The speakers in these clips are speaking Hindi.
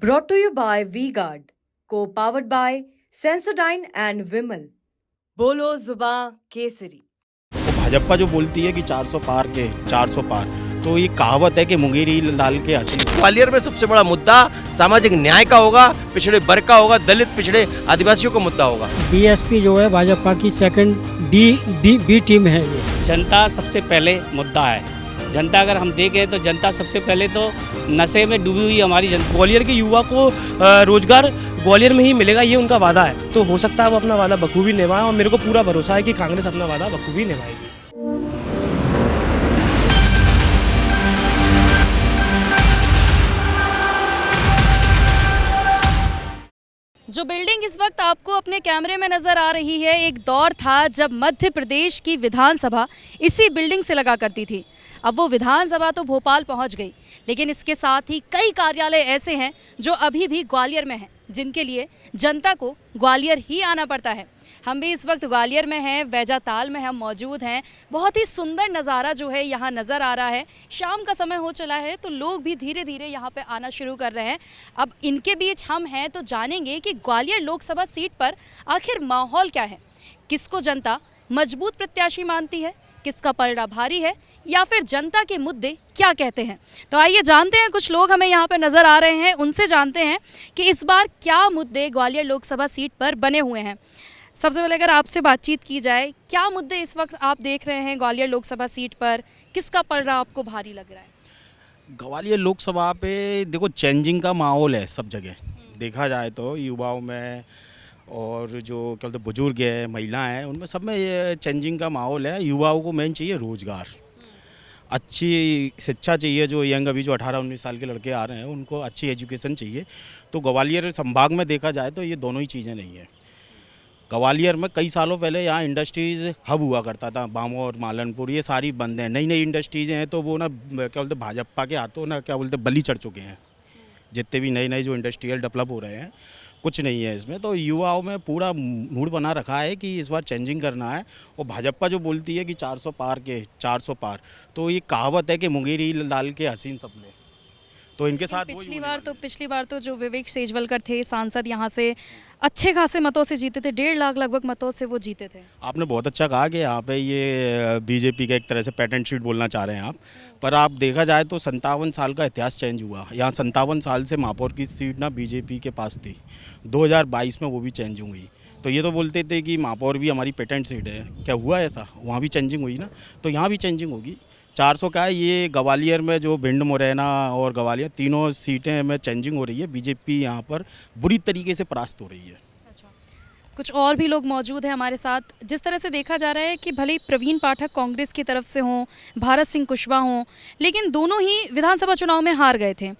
Brought to you by V-Guard, co-powered by Sensodyne and Vimal. बोलो जुबा केसरी। तो भाजपा जो बोलती है कि 400 पार के 400 पार, तो ये कहावत है कि मुंगेरी डाल के हंसी। ग्वालियर में सबसे बड़ा मुद्दा सामाजिक न्याय का होगा, पिछड़े वर्ग का होगा, दलित पिछड़े आदिवासियों का मुद्दा होगा। बीएसपी जो है भाजपा की सेकंड बी टीम है। ये जनता सबसे पहले मुद्दा है। जनता अगर हम देखें तो जनता सबसे पहले तो नशे में डूबी हुई हमारी जनता। ग्वालियर के युवा को रोजगार ग्वालियर में ही मिलेगा, ये उनका वादा है। तो हो सकता है वो अपना वादा बखूबी निभाए और मेरे को पूरा भरोसा है कि कांग्रेस अपना वादा बखूबी निभाएगी। जो बिल्डिंग इस वक्त आपको अपने कैमरे में नज़र आ रही है, एक दौर था जब मध्य प्रदेश की विधानसभा इसी बिल्डिंग से लगा करती थी। अब वो विधानसभा तो भोपाल पहुंच गई, लेकिन इसके साथ ही कई कार्यालय ऐसे हैं जो अभी भी ग्वालियर में हैं, जिनके लिए जनता को ग्वालियर ही आना पड़ता है। हम भी इस वक्त ग्वालियर में हैं, बैजाताल में हम मौजूद हैं। बहुत ही सुंदर नज़ारा जो है यहाँ नज़र आ रहा है। शाम का समय हो चला है तो लोग भी धीरे धीरे यहाँ पे आना शुरू कर रहे हैं। अब इनके बीच हम हैं तो जानेंगे कि ग्वालियर लोकसभा सीट पर आखिर माहौल क्या है, किसको जनता मजबूत प्रत्याशी मानती है, किसका पलड़ा भारी है, या फिर जनता के मुद्दे क्या कहते हैं। तो आइए जानते हैं, कुछ लोग हमें यहाँ पे नज़र आ रहे हैं, उनसे जानते हैं कि इस बार क्या मुद्दे ग्वालियर लोकसभा सीट पर बने हुए हैं। सबसे पहले अगर आपसे बातचीत की जाए, क्या मुद्दे इस वक्त आप देख रहे हैं ग्वालियर लोकसभा सीट पर, किसका पलड़ा आपको भारी लग रहा है? ग्वालियर लोकसभा पे देखो चेंजिंग का माहौल है सब जगह, देखा जाए तो युवाओं में और जो क्या बोलते बुजुर्ग है, महिलाएं हैं, उनमें सब में ये चेंजिंग का माहौल है। युवाओं को मेन चाहिए रोजगार, अच्छी शिक्षा चाहिए। जो यंग अभी जो 18-19 साल के लड़के आ रहे हैं उनको अच्छी एजुकेशन चाहिए। तो ग्वालियर संभाग में देखा जाए तो ये दोनों ही चीज़ें नहीं है। ग्वालियर में कई सालों पहले यहाँ इंडस्ट्रीज़ हब हुआ करता था, बामोर, मालनपुर, ये सारी बंद हैं। नई नई इंडस्ट्रीज़ हैं तो वो ना क्या बोलते भाजपा के हाथों ना क्या बोलते बली चढ़ चुके हैं। जितने भी नए नए जो इंडस्ट्रियल डेवलप हो रहे हैं, कुछ नहीं है इसमें। तो युवाओं में पूरा मूड बना रखा है कि इस बार चेंजिंग करना है। और भाजपा जो बोलती है कि 400 पार के 400 पार, तो ये कहावत है कि मुंगेरी डाल के हसीन सपने, तो इनके साथ पिछली बार तो जो विवेक सेजवलकर थे सांसद, यहाँ से अच्छे खासे मतों से जीते थे, 1.5 लाख लगभग मतों से वो जीते थे। आपने बहुत अच्छा कहा कि यहाँ पे ये बीजेपी का एक तरह से पैटेंट शीट बोलना चाह रहे हैं आप। पर आप देखा जाए तो 57 साल का इतिहास चेंज हुआ। यहाँ 57 साल से महापौर की सीट ना बीजेपी के पास थी, 2022 में वो भी चेंज हुई। तो ये तो बोलते थे कि महापौर भी हमारी पैटेंट सीट है, क्या हुआ ऐसा? वहाँ भी चेंजिंग हुई ना, तो यहाँ भी चेंजिंग होगी। 400 का है ये। ग्वालियर में जो भिंड, मुरैना और ग्वालियर तीनों सीटें में चेंजिंग हो रही है। बीजेपी यहाँ पर बुरी तरीके से परास्त हो रही है। अच्छा, कुछ और भी लोग मौजूद हैं हमारे साथ। जिस तरह से देखा जा रहा है कि भले ही प्रवीण पाठक कांग्रेस की तरफ से हों, भारत सिंह कुशवाहा हों, लेकिन दोनों ही विधानसभा चुनाव में हार गए थे।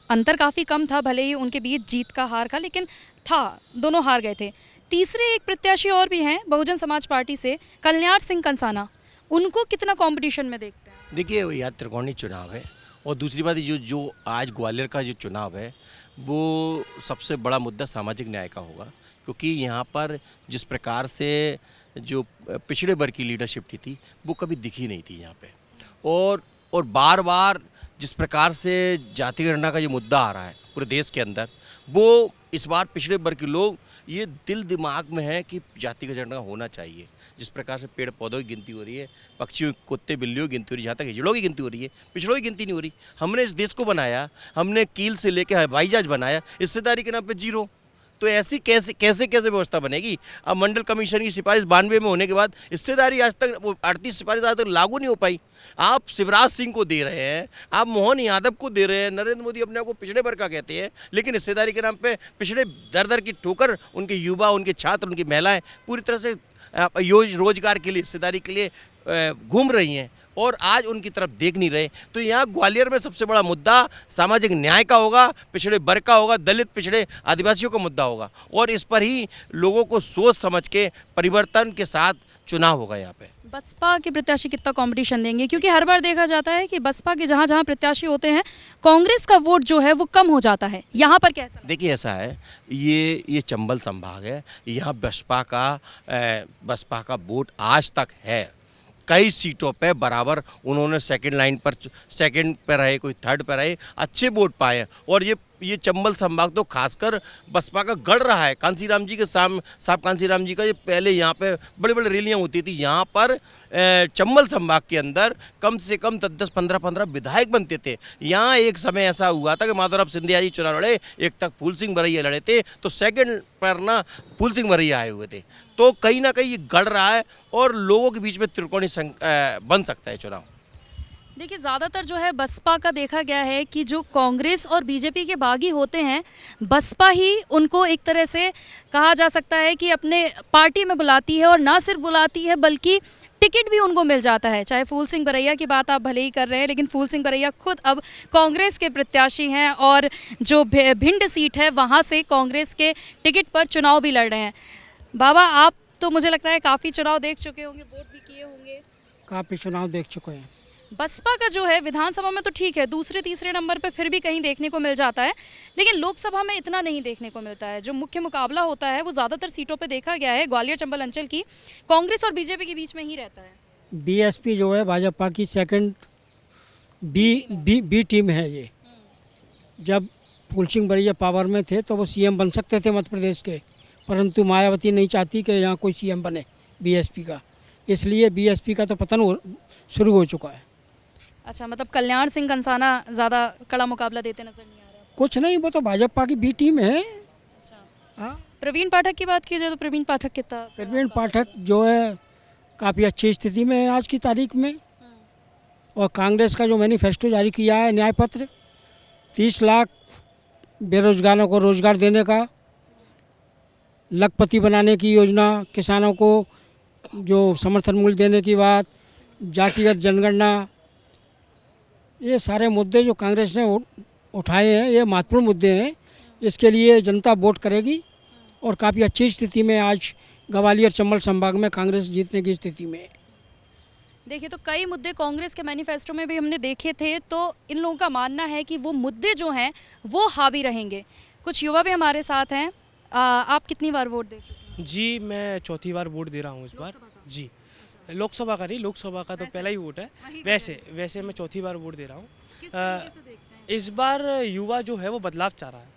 अंतर काफ़ी कम था, भले ही उनके बीच जीत का हार का, लेकिन था, दोनों हार गए थे। तीसरे एक प्रत्याशी और भी हैं बहुजन समाज पार्टी से, कल्याण सिंह कंसाना, उनको कितना कॉम्पिटिशन में देखते हैं? देखिए, यह त्रिकोणीय चुनाव है। और दूसरी बात जो आज ग्वालियर का जो चुनाव है वो सबसे बड़ा मुद्दा सामाजिक न्याय का होगा, क्योंकि यहाँ पर जिस प्रकार से जो पिछड़े वर्ग की लीडरशिप थी वो कभी दिखी नहीं थी यहाँ पे। और बार बार जिस प्रकार से जाति गणना का जो मुद्दा आ रहा है पूरे देश के अंदर, वो इस बार पिछड़े वर्ग के लोग ये दिल दिमाग में है कि जाति का जनगणना होना चाहिए। जिस प्रकार से पेड़ पौधों की गिनती हो रही है, पक्षियों, कुत्ते, बिल्लियों की गिनती हो रही है, जहाँ तक हिजड़ों की गिनती हो रही है, पिछड़ों की गिनती नहीं हो रही। हमने इस देश को बनाया, हमने कील से लेकर हवाई जहाज बनाया, हिस्सेदारी के नाम पे जीरो। तो ऐसी कैसे व्यवस्था बनेगी? अब मंडल कमीशन की सिफारिश 92 में होने के बाद हिस्सेदारी आज तक 38 सिफारिश आज तक लागू नहीं हो पाई। आप शिवराज सिंह को दे रहे हैं, आप मोहन यादव को दे रहे हैं, नरेंद्र मोदी अपने आप को पिछड़े वर्ग का कहते हैं, लेकिन हिस्सेदारी के नाम पे पिछड़े दर दर की ठोकर उनके युवा, उनके छात्र, उनकी महिलाएं पूरी तरह से रोजगार के लिए, हिस्सेदारी के लिए घूम रही हैं और आज उनकी तरफ देख नहीं रहे। तो यहाँ ग्वालियर में सबसे बड़ा मुद्दा सामाजिक न्याय का होगा, पिछड़े वर्ग का होगा, दलित पिछड़े आदिवासियों का मुद्दा होगा। और इस पर ही लोगों को सोच समझ के परिवर्तन के साथ चुनाव होगा। यहाँ पे बसपा के प्रत्याशी कितना कंपटीशन देंगे? क्योंकि हर बार देखा जाता है कि बसपा के जहाँ जहाँ प्रत्याशी होते हैं, कांग्रेस का वोट जो है वो कम हो जाता है। यहाँ पर कैसा? देखिए, ऐसा है, ये चंबल संभाग है, यहाँ बसपा का वोट आज तक है। कई सीटों पे बराबर उन्होंने सेकंड लाइन पर, सेकंड पे रहे, कोई थर्ड पे रहे, अच्छे वोट पाए। और ये ये चंबल संभाग तो खासकर बसपा का गढ़ रहा है। कांसीराम जी के साहब कांसीराम जी का ये पहले यहाँ पे बड़े बड़े रैलियाँ होती थी। यहाँ पर चंबल संभाग के अंदर कम से कम 10-10, 15-15 विधायक बनते थे। यहाँ एक समय ऐसा हुआ था कि माधवराव सिंधिया जी चुनाव लड़े, एक तक फूल सिंह बरैया लड़े थे, तो सेकंड पर ना फूल सिंह बरैया आए हुए थे। तो कहीं ना कहीं ये गढ़ रहा है और लोगों के बीच में त्रिकोणीय बन सकता है चुनाव। देखिए ज़्यादातर जो है बसपा का देखा गया है कि जो कांग्रेस और बीजेपी के बागी होते हैं, बसपा ही उनको एक तरह से कहा जा सकता है कि अपने पार्टी में बुलाती है, और ना सिर्फ बुलाती है बल्कि टिकट भी उनको मिल जाता है। चाहे फूल सिंह बरैया की बात आप भले ही कर रहे हैं, लेकिन फूल सिंह बरैया खुद अब कांग्रेस के प्रत्याशी हैं और जो भिंड सीट है वहाँ से कांग्रेस के टिकट पर चुनाव भी लड़ रहे हैं। बाबा, आप तो मुझे लगता है काफ़ी चुनाव देख चुके होंगे, वोट भी किए होंगे। काफ़ी चुनाव देख चुके हैं। बसपा का जो है विधानसभा में तो ठीक है, दूसरे तीसरे नंबर पे फिर भी कहीं देखने को मिल जाता है, लेकिन लोकसभा में इतना नहीं देखने को मिलता है। जो मुख्य मुकाबला होता है वो ज़्यादातर सीटों पे देखा गया है ग्वालियर चंबल अंचल की कांग्रेस और बीजेपी के बीच में ही रहता है। बीएसपी जो है भाजपा की सेकंड बी टीम है ये। जब फूल सिंह बरैया पावर में थे तो वो सीएम बन सकते थे मध्य प्रदेश के, परंतु मायावती नहीं चाहती कि यहाँ कोई सीएम बने बीएसपी का, इसलिए बीएसपी का तो पतन शुरू हो चुका है। अच्छा, मतलब कल्याण सिंह कंसाना ज़्यादा कड़ा मुकाबला देते नजर नहीं आ रहा? कुछ नहीं, वो तो भाजपा की बी टीम है। अच्छा, हाँ, प्रवीण पाठक की बात की जाए तो प्रवीण पाठक कितना? प्रवीण पाठक जो है काफ़ी अच्छी स्थिति में है आज की तारीख में। और कांग्रेस का जो मैनिफेस्टो जारी किया है, न्याय पत्र, 30 लाख बेरोजगारों को रोजगार देने का, लखपति बनाने की योजना, किसानों को जो समर्थन मूल्य देने की बात, जातिगत जनगणना, ये सारे मुद्दे जो कांग्रेस ने उठाए हैं ये महत्वपूर्ण मुद्दे हैं। इसके लिए जनता वोट करेगी और काफ़ी अच्छी स्थिति में आज ग्वालियर चंबल संभाग में कांग्रेस जीतने की स्थिति में है। देखिए, तो कई मुद्दे कांग्रेस के मैनिफेस्टो में भी हमने देखे थे, तो इन लोगों का मानना है कि वो मुद्दे जो हैं वो हावी रहेंगे। कुछ युवा भी हमारे साथ हैं। आप कितनी बार वोट दे चुके हैं? जी, मैं चौथी बार वोट दे रहा हूँ इस बार। जी, लोकसभा का नहीं, लोकसभा का तो पहला ही वोट है। वैसे मैं चौथी बार वोट दे रहा हूँ। किस तरीके से देखते हैं? इस बार युवा जो है वो बदलाव चाह रहा है,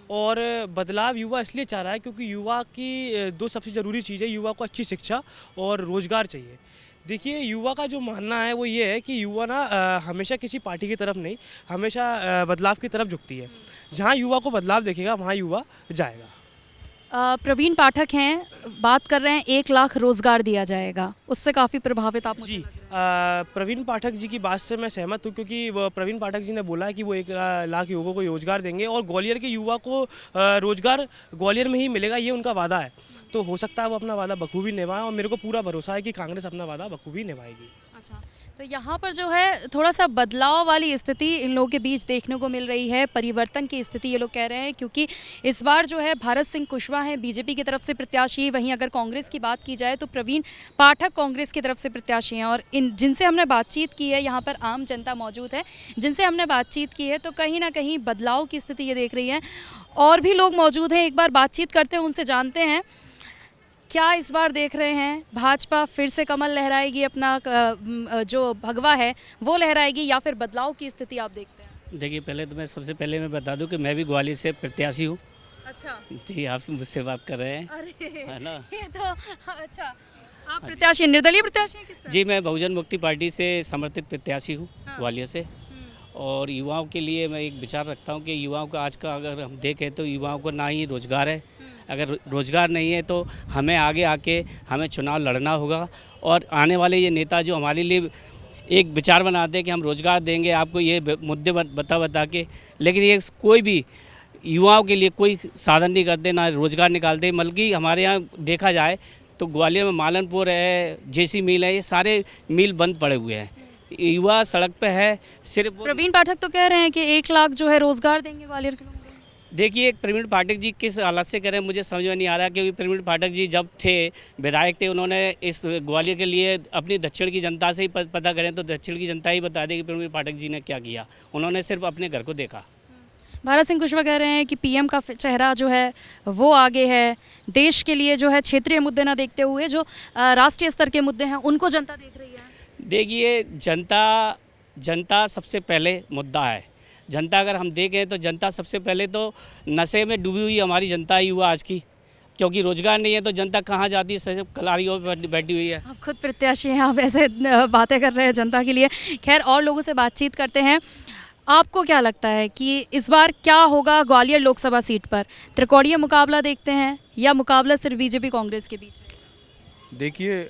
और बदलाव युवा इसलिए चाह रहा है क्योंकि युवा की दो सबसे ज़रूरी चीज़ें, युवा को अच्छी शिक्षा और रोज़गार चाहिए। देखिए, युवा का जो मानना है वो ये है कि युवा ना हमेशा किसी पार्टी की तरफ नहीं, हमेशा बदलाव की तरफ झुकती है। जहाँ युवा को बदलाव देखेगा वहाँ युवा जाएगा। प्रवीण पाठक हैं, बात कर रहे हैं 1 लाख रोजगार दिया जाएगा, उससे काफ़ी प्रभावित आप मुझे जी, लग रहे हैं। प्रवीण पाठक जी की बात से मैं सहमत हूँ, क्योंकि प्रवीण पाठक जी ने बोला है कि वो 1 लाख युवकों को रोजगार देंगे और ग्वालियर के युवा को रोजगार ग्वालियर में ही मिलेगा, ये उनका वादा है। तो हो सकता है वो अपना वादा बखूबी निभाएं, और मेरे को पूरा भरोसा है कि कांग्रेस अपना वादा बखूबी निभाएगी। अच्छा, तो यहाँ पर जो है थोड़ा सा बदलाव वाली स्थिति इन लोगों के बीच देखने को मिल रही है, परिवर्तन की स्थिति ये लोग कह रहे हैं, क्योंकि इस बार जो है भारत सिंह कुशवाहा हैं बीजेपी की तरफ से प्रत्याशी। वहीं अगर कांग्रेस की बात की जाए तो प्रवीण पाठक कांग्रेस की तरफ से प्रत्याशी हैं। और इन जिनसे हमने बातचीत की है, यहाँ पर आम जनता मौजूद है जिनसे हमने बातचीत की है, तो कहीं ना कहीं बदलाव की स्थिति ये देख रही है। और भी लोग मौजूद हैं, एक बार बातचीत करते हैं, उनसे जानते हैं क्या इस बार देख रहे हैं। भाजपा फिर से कमल लहराएगी, अपना जो भगवा है वो लहराएगी, या फिर बदलाव की स्थिति आप देखते हैं? देखिए, पहले तो मैं सबसे पहले मैं बता दूं कि मैं भी ग्वालियर से प्रत्याशी हूँ। अच्छा जी, आप मुझसे बात कर रहे हैं, अरे है ना? ये तो अच्छा, आप प्रत्याशी निर्दलीय प्रत्याशी हैं किस तरह? जी, मैं बहुजन मुक्ति पार्टी से समर्थित प्रत्याशी हूँ ग्वालियर से। और युवाओं के लिए मैं एक विचार रखता हूँ कि युवाओं का आज का अगर हम देखें तो युवाओं को ना ही रोज़गार है। अगर रोज़गार नहीं है तो हमें आगे आके हमें चुनाव लड़ना होगा, और आने वाले ये नेता जो हमारे लिए एक विचार बनाते हैं कि हम रोज़गार देंगे आपको, ये मुद्दे बता के, लेकिन ये कोई भी युवाओं के लिए कोई साधन नहीं करते, ना रोज़गार निकालते। बल्कि हमारे यहाँ देखा जाए तो ग्वालियर में मालनपुर है, जेसी मिल है, ये सारे मिल बंद पड़े हुए हैं। युवा सड़क पे है सिर्फ। प्रवीण पाठक तो कह रहे हैं कि 1 लाख जो है रोजगार देंगे ग्वालियर के लोगों को। देखिए, प्रवीण पाठक जी किस हालत से करें मुझे समझ में नहीं आ रहा, क्योंकि प्रवीण पाठक जी जब थे विधायक थे, उन्होंने इस ग्वालियर के लिए अपनी दक्षिण की जनता से ही पता करें तो दक्षिण की जनता ही बता देगी प्रवीण पाठक जी ने क्या किया। उन्होंने सिर्फ अपने घर को देखा। भारत सिंह कुशवाहा कह रहे हैं कि पीएम का चेहरा जो है वो आगे है, देश के लिए जो है क्षेत्रीय मुद्दे ना देखते हुए जो राष्ट्रीय स्तर के मुद्दे हैं उनको जनता देख रही है। देखिए, जनता सबसे पहले मुद्दा है। जनता अगर हम देखें तो जनता सबसे पहले तो नशे में डूबी हुई हमारी जनता ही हुआ आज की, क्योंकि रोजगार नहीं है तो जनता कहाँ जाती है, सिर्फ कलारियों पर बैठी हुई है। आप खुद प्रत्याशी हैं, आप ऐसे बातें कर रहे हैं जनता के लिए। खैर और लोगों से बातचीत करते हैं। आपको क्या लगता है कि इस बार क्या होगा ग्वालियर लोकसभा सीट पर? त्रिकोणीय मुकाबला देखते हैं या मुकाबला सिर्फ बीजेपी कांग्रेस के बीच? देखिए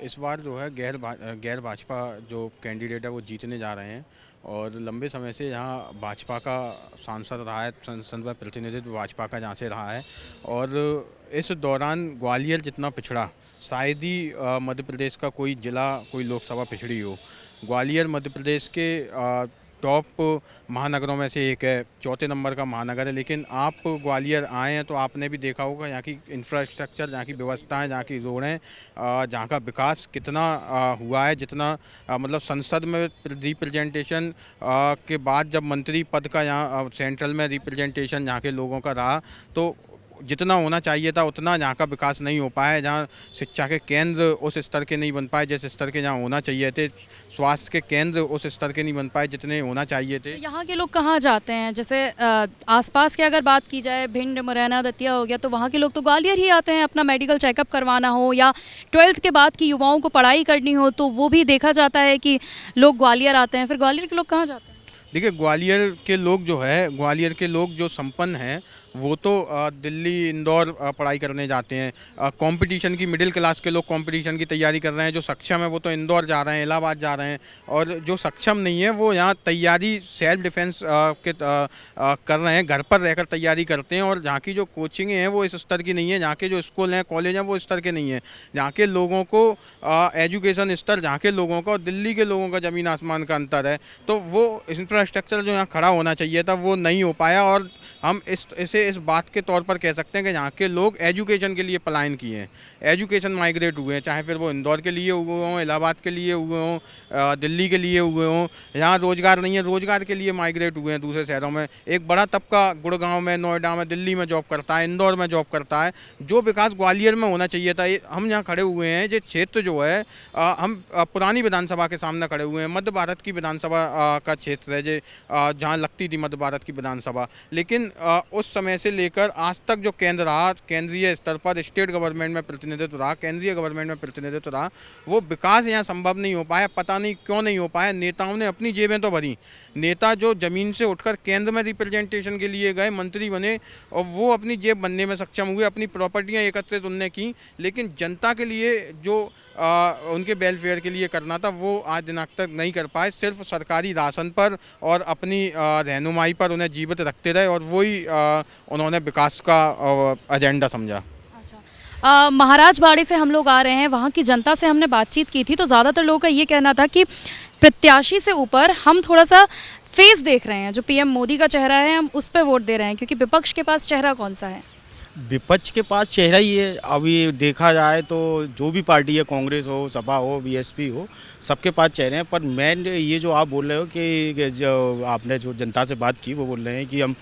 इस बार जो है गैर भाजपा जो कैंडिडेट है वो जीतने जा रहे हैं और लंबे समय से यहाँ भाजपा का सांसद रहा है, संसद में प्रतिनिधित्व भाजपा का जहाँ से रहा है और इस दौरान ग्वालियर जितना पिछड़ा शायद ही मध्य प्रदेश का कोई ज़िला कोई लोकसभा पिछड़ी हो। ग्वालियर मध्य प्रदेश के टॉप महानगरों में से एक है, चौथे नंबर का महानगर है। लेकिन आप ग्वालियर आए हैं तो आपने भी देखा होगा यहाँ की इंफ्रास्ट्रक्चर, जहाँ की व्यवस्थाएं, जहाँ की रोडें, जहाँ का विकास कितना हुआ है। जितना मतलब संसद में रिप्रेजेंटेशन के बाद जब मंत्री पद का यहाँ सेंट्रल में रिप्रेजेंटेशन यहाँ के लोगों का रहा तो जितना होना चाहिए था उतना यहाँ का विकास नहीं हो पाया। जहाँ शिक्षा के केंद्र उस स्तर के नहीं बन पाए जिस स्तर के जहाँ होना चाहिए थे, स्वास्थ्य के केंद्र उस स्तर के नहीं बन पाए जितने होना चाहिए थे। यहाँ के लोग कहाँ जाते हैं? जैसे आसपास की अगर बात की जाए, भिंड, मुरैना, दतिया हो गया, तो वहाँ के लोग तो ग्वालियर ही आते हैं अपना मेडिकल चेकअप करवाना हो या 12th के बाद की युवाओं को पढ़ाई करनी हो तो वो भी देखा जाता है कि लोग ग्वालियर आते हैं। फिर ग्वालियर के लोग कहाँ जाते हैं? देखिए ग्वालियर के लोग जो है, ग्वालियर के लोग जो संपन्न हैं वो तो दिल्ली, इंदौर पढ़ाई करने जाते हैं। कंपटीशन की मिडिल क्लास के लोग कंपटीशन की तैयारी कर रहे हैं। जो सक्षम है वो तो इंदौर जा रहे हैं, इलाहाबाद जा रहे हैं और जो सक्षम नहीं है वो यहाँ तैयारी सेल्फ डिफेंस कर रहे हैं, घर पर रहकर तैयारी करते हैं। और जहाँ की जो कोचिंग हैं वो इस स्तर की नहीं है, जहाँ के जो स्कूल हैं, कॉलेज हैं वो इस स्तर के नहीं है। जहाँ के लोगों को एजुकेशन स्तर, जहाँ के लोगों का और दिल्ली के लोगों का ज़मीन आसमान का अंतर है। तो वो इंफ्रास्ट्रक्चर जो यहाँ खड़ा होना चाहिए था वो नहीं हो पाया। और हम इस बात के तौर पर कह सकते हैं कि यहाँ के लोग एजुकेशन के लिए पलायन किए हैं, एजुकेशन माइग्रेट हुए हैं, चाहे फिर वो इंदौर के लिए हुए हों, इलाहाबाद के लिए हुए हों, दिल्ली के लिए हुए हों। यहाँ रोज़गार नहीं है, रोज़गार के लिए माइग्रेट हुए हैं दूसरे शहरों में। एक बड़ा तबका गुड़गांव में, नोएडा में, दिल्ली में जॉब करता है, इंदौर में जॉब करता है। जो विकास ग्वालियर में होना चाहिए था, हम यहाँ खड़े हुए हैं, ये क्षेत्र जो है हम पुरानी विधानसभा के सामने खड़े हुए हैं। मध्य भारत की विधानसभा का क्षेत्र है जो जहाँ लगती थी मध्य भारत की विधानसभा। लेकिन उस समय से लेकर आज तक जो केंद्र रहा, केंद्रीय स्तर पर स्टेट गवर्नमेंट में प्रतिनिधित्व रहा, केंद्रीय गवर्नमेंट में प्रतिनिधित्व रहा, वो विकास यहाँ संभव नहीं हो पाया। पता नहीं क्यों नहीं हो पाया। नेताओं ने अपनी जेबें तो भरी, नेता जो ज़मीन से उठकर केंद्र में रिप्रेजेंटेशन के लिए गए, मंत्री बने और वो अपनी जेब बनने में सक्षम हुए, अपनी प्रॉपर्टियाँ एकत्रित उनने की। लेकिन जनता के लिए जो उनके वेलफेयर के लिए करना था वो आज दिनांक तक नहीं कर पाए। सिर्फ सरकारी राशन पर और अपनी रहनुमाई पर उन्हें जीवित रखते रहे और वही उन्होंने विकास का एजेंडा समझा। महाराजबाड़ी से हम लोग आ रहे हैं, वहाँ की जनता से हमने बातचीत की थी तो ज़्यादातर लोगों का ये कहना था कि प्रत्याशी से ऊपर हम थोड़ा सा फेस देख रहे हैं, जो पीएम मोदी का चेहरा है हम उस पर वोट दे रहे हैं, क्योंकि विपक्ष के पास चेहरा कौन सा है? विपक्ष के पास चेहरा ही है। अभी देखा जाए तो जो भी पार्टी है, कांग्रेस हो, सपा हो, बीएसपी हो, सबके पास चेहरे हैं। पर मेन ये जो आप बोल रहे हो कि जो आपने जो जनता से बात की वो बोल रहे हैं कि हम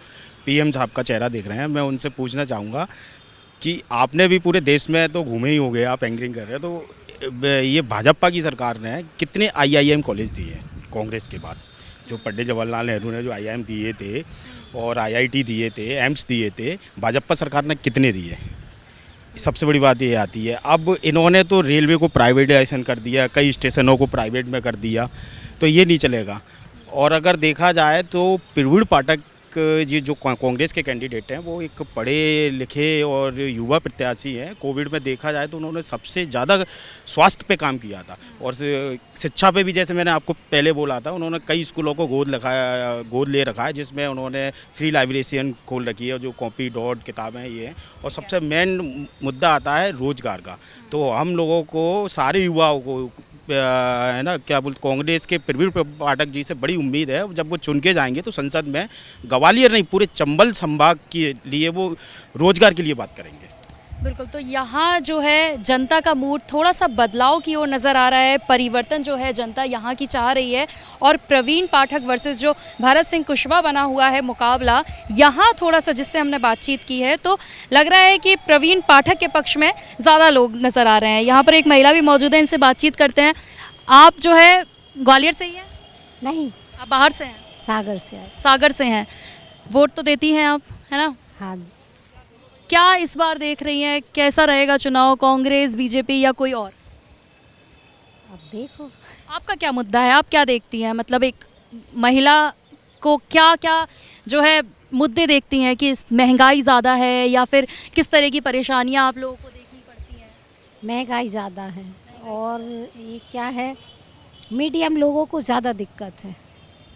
पीएम साहब का चेहरा देख रहे हैं। मैं उनसे पूछना चाहूँगा कि आपने भी पूरे देश में तो घूमे ही होंगे, आप एंकरिंग कर रहे हैं, तो ये भाजपा की सरकार ने कितने IIM कॉलेज दिए हैं कांग्रेस के बाद? जो पंडित जवाहरलाल नेहरू ने जो IIM दिए थे और IIT दिए थे, एम्स दिए थे, भाजपा सरकार ने कितने दिए? सबसे बड़ी बात ये आती है। अब इन्होंने तो रेलवे को प्राइवेटाइजेशन कर दिया, कई स्टेशनों को प्राइवेट में कर दिया, तो ये नहीं चलेगा। और अगर देखा जाए तो प्रवीण पाठक जी जो कांग्रेस के कैंडिडेट हैं वो एक पढ़े लिखे और युवा प्रत्याशी हैं। कोविड में देखा जाए तो उन्होंने सबसे ज़्यादा स्वास्थ्य पे काम किया था और शिक्षा पे भी, जैसे मैंने आपको पहले बोला था, उन्होंने कई स्कूलों को गोद ले रखा है, जिसमें उन्होंने फ्री लाइब्रेरियन खोल रखी है, जो कॉपी डॉट किताबें ये हैं। और सबसे मेन मुद्दा आता है रोज़गार का। तो हम लोगों को, सारे युवाओं को है ना, क्या बोलते, कांग्रेस के प्रवीण पाठक जी से बड़ी उम्मीद है। जब वो चुन के जाएंगे तो संसद में ग्वालियर नहीं, पूरे चंबल संभाग के लिए वो रोजगार के लिए बात करेंगे। बिल्कुल। तो यहाँ जो है जनता का मूड थोड़ा सा बदलाव की ओर नज़र आ रहा है, परिवर्तन जो है जनता यहाँ की चाह रही है। और प्रवीण पाठक वर्सेस जो भरत सिंह कुशवाहा बना हुआ है मुकाबला, यहाँ थोड़ा सा जिससे हमने बातचीत की है तो लग रहा है कि प्रवीण पाठक के पक्ष में ज़्यादा लोग नज़र आ रहे हैं। यहाँ पर एक महिला भी मौजूद है, इनसे बातचीत करते हैं। आप जो है ग्वालियर से ही हैं? नहीं, आप बाहर से हैं? सागर से आए। सागर से हैं, वोट तो देती हैं आप, है ना? हाँ, क्या इस बार देख रही हैं, कैसा रहेगा चुनाव, कांग्रेस, बीजेपी या कोई और? अब देखो। आपका क्या मुद्दा है, आप क्या देखती हैं? मतलब एक महिला को क्या क्या जो है मुद्दे देखती हैं कि महंगाई ज़्यादा है या फिर किस तरह की परेशानियां आप लोगों को देखनी पड़ती हैं? महंगाई ज़्यादा है और ये क्या है, मीडियम लोगों को ज़्यादा दिक्कत है।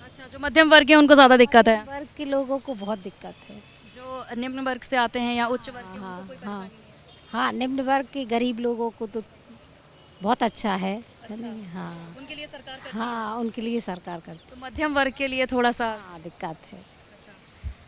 अच्छा, जो मध्यम वर्ग है उनको ज़्यादा दिक्कत है, वर्ग के लोगों को बहुत दिक्कत है। जो निम्न वर्ग से आते हैं या उच्च वर्ग के हाँ उनको कोई हाँ परेशानी नहीं हाँ, निम्न वर्ग के गरीब लोगों को तो बहुत अच्छा है नहीं? हाँ है? उनके लिए सरकार करती हाँ, उनके लिए सरकार करती है, तो मध्यम वर्ग के लिए थोड़ा सा। है। हाँ, दिक्कत है।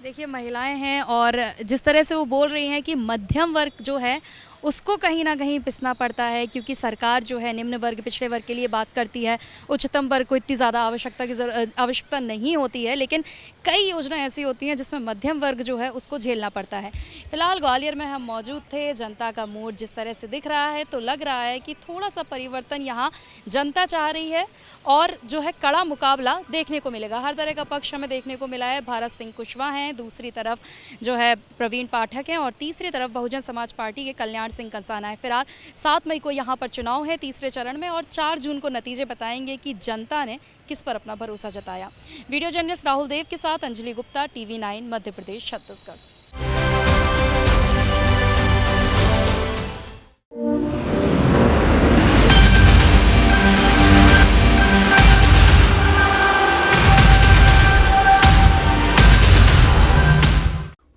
देखिए महिलाएं हैं और जिस तरह से वो बोल रही हैं कि मध्यम वर्ग जो है उसको कहीं ना कहीं पिसना पड़ता है, क्योंकि सरकार जो है निम्न वर्ग पिछड़े वर्ग के लिए बात करती है, उच्चतम वर्ग को इतनी ज़्यादा आवश्यकता नहीं होती है, लेकिन कई योजनाएं ऐसी होती हैं जिसमें मध्यम वर्ग जो है उसको झेलना पड़ता है। फिलहाल ग्वालियर में हम मौजूद थे, जनता का मूड जिस तरह से दिख रहा है तो लग रहा है कि थोड़ा सा परिवर्तन यहाँ जनता चाह रही है और जो है कड़ा मुकाबला देखने को मिलेगा। हर तरह का पक्ष हमें देखने को मिला है। भारत सिंह कुशवाहा हैं, दूसरी तरफ जो है प्रवीण पाठक हैं और तीसरी तरफ बहुजन समाज पार्टी के कल्याण सिंह कंसाना है। फिलहाल 7 मई को यहाँ पर चुनाव है तीसरे चरण में और 4 जून को नतीजे बताएंगे कि जनता ने किस पर अपना भरोसा जताया। वीडियो जर्नलिस्ट राहुल देव के साथ Anjali Gupta, TV9 Madhya Pradesh Chhattisgarh.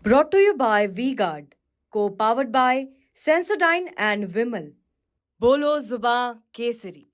Brought to you by V-Guard, co-powered by Sensodyne and Vimal. Bolo Zuba Kesari.